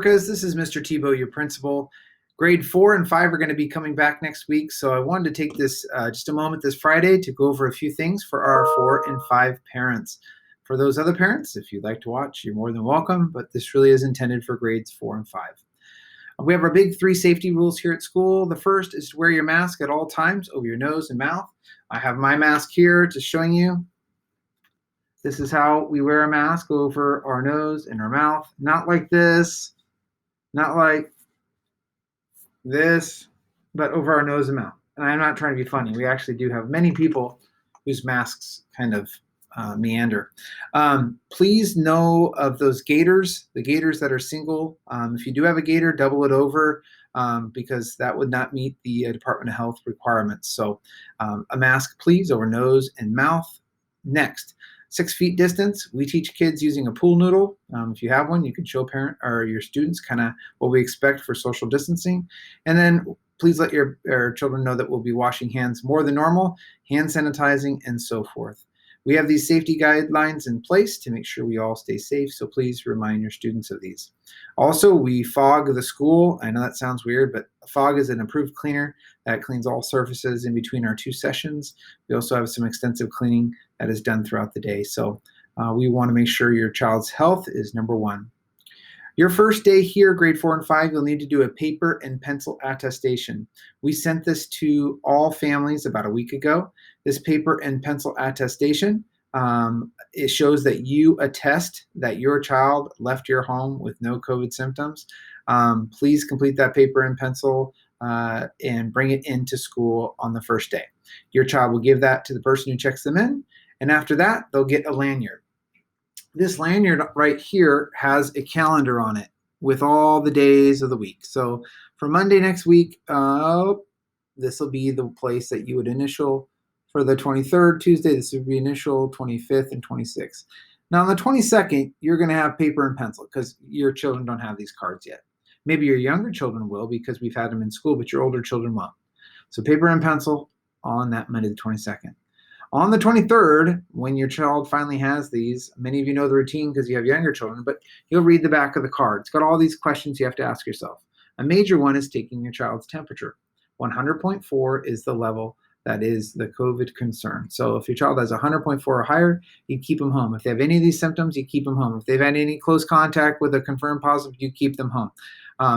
This is Mr. Tebow, your principal. Grade 4 and 5 are going to be coming back next week, so I wanted to take this just a moment this Friday to go over a few things for our 4 and 5 parents. For those other parents, if you'd like to watch, you're more than welcome, but this really is intended for grades 4 and 5. We have our big 3 safety rules here at school. The first is to wear your mask at all times over your nose and mouth. I have my mask here just showing you. This is how we wear a mask over our nose and our mouth. Not like this, not like this, but over our nose and mouth. And I'm not trying to be funny. We actually do have many people whose masks kind of meander. Please know of those gaiters, the gaiters that are single. If you do have a gaiter, double it over because that would not meet the Department of Health requirements. So a mask, please, over nose and mouth. Next, 6 feet distance. We teach kids using a pool noodle. If you have one, you can show parent or your students kind of what we expect for social distancing. And then please let your children know that we'll be washing hands more than normal, hand sanitizing, and so forth. We have these safety guidelines in place to make sure we all stay safe, so please remind your students of these. Also, we fog the school. I know that sounds weird, but fog is an approved cleaner that cleans all surfaces in between our 2 sessions. We also have some extensive cleaning that is done throughout the day, so we want to make sure your child's health is number 1. Your first day here, grade 4 and 5, you'll need to do a paper and pencil attestation. We sent this to all families about a week ago. This paper and pencil attestation, it shows that you attest that your child left your home with no COVID symptoms. Please complete that paper and pencil and bring it into school on the first day. Your child will give that to the person who checks them in, and after that, they'll get a lanyard. This lanyard right here has a calendar on it with all the days of the week. So for Monday next week, this will be the place that you would initial. For the 23rd, Tuesday, this would be initial, 25th, and 26th. Now on the 22nd, you're going to have paper and pencil because your children don't have these cards yet. Maybe your younger children will because we've had them in school, but your older children won't. So paper and pencil on that Monday the 22nd. On the 23rd, when your child finally has these, many of you know the routine because you have younger children, but you'll read the back of the card. It's got all these questions you have to ask yourself. A major one is taking your child's temperature. 100.4 is the level that is the COVID concern. So if your child has 100.4 or higher, you keep them home. If they have any of these symptoms, you keep them home. If they've had any close contact with a confirmed positive, you keep them home.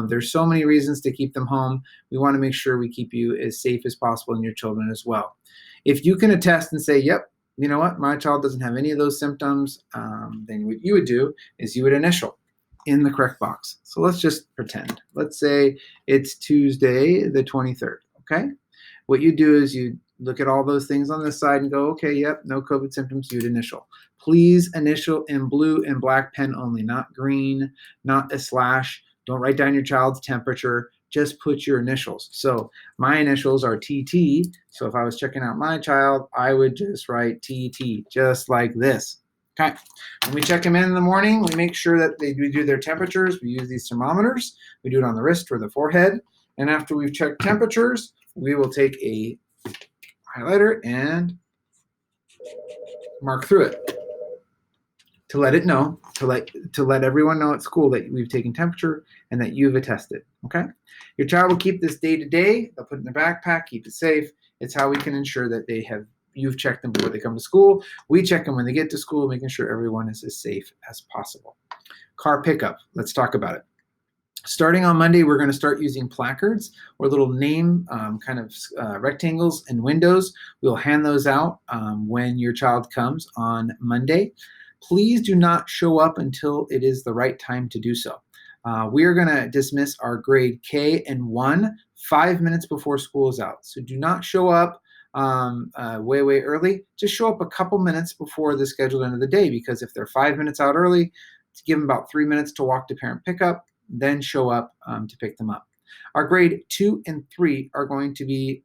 There's so many reasons to keep them home. We want to make sure we keep you as safe as possible and your children as well. If you can attest and say, yep, you know what, my child doesn't have any of those symptoms, then what you would do is you would initial in the correct box. So let's just pretend. Let's say it's Tuesday the 23rd, okay? What you do is you look at all those things on this side and go, okay, yep, no COVID symptoms, you'd initial. Please initial in blue and black pen only, not green, not a slash. Don't write down your child's temperature. Just put your initials. So my initials are TT. So if I was checking out my child, I would just write TT, just like this. Okay. When we check them in the morning, we make sure that we do their temperatures. We use these thermometers. We do it on the wrist or the forehead. And after we've checked temperatures, we will take a highlighter and mark through it to let it know, to let everyone know at school that we've taken temperature and that you've attested, okay? Your child will keep this day to day. They'll put it in their backpack, keep it safe. It's how we can ensure that you've checked them before they come to school. We check them when they get to school, making sure everyone is as safe as possible. Car pickup, let's talk about it. Starting on Monday, we're going to start using placards or little name rectangles and windows. We'll hand those out when your child comes on Monday. Please do not show up until it is the right time to do so. We are going to dismiss our grade K and 1 5 minutes before school is out. So do not show up way early. Just show up a couple minutes before the scheduled end of the day, because if they're 5 minutes out early, to give them about 3 minutes to walk to parent pickup, then show up to pick them up. Our grade 2 and 3 are going to be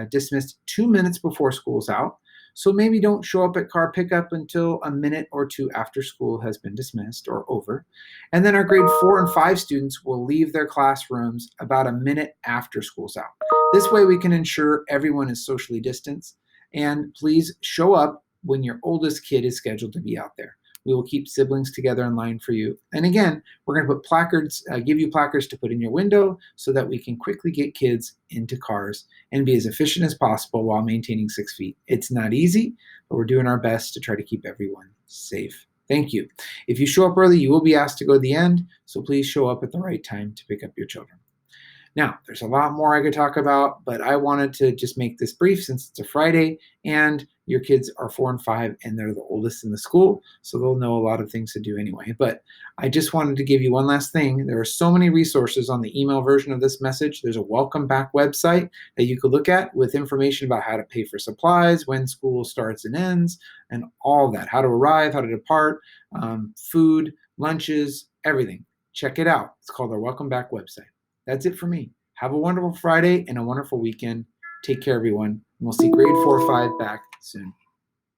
dismissed 2 minutes before school's out. So maybe don't show up at car pickup until a minute or 2 after school has been dismissed or over. And then our grade 4 and 5 students will leave their classrooms about a minute after school's out. This way we can ensure everyone is socially distanced. And please show up when your oldest kid is scheduled to be out there. We will keep siblings together in line for you. And again, we're going to put placards, give you placards to put in your window so that we can quickly get kids into cars and be as efficient as possible while maintaining 6 feet. It's not easy, but we're doing our best to try to keep everyone safe. Thank you. If you show up early, you will be asked to go to the end, so please show up at the right time to pick up your children. Now, there's a lot more I could talk about, but I wanted to just make this brief since it's a Friday and your kids are 4 and 5 and they're the oldest in the school, so they'll know a lot of things to do anyway. But I just wanted to give you one last thing. There are so many resources on the email version of this message. There's a welcome back website that you could look at with information about how to pay for supplies, when school starts and ends, and all that, how to arrive, how to depart, food, lunches, everything. Check it out. It's called our welcome back website. That's it for me. Have a wonderful Friday and a wonderful weekend. Take care, everyone. And we'll see grade 4 or 5 back soon.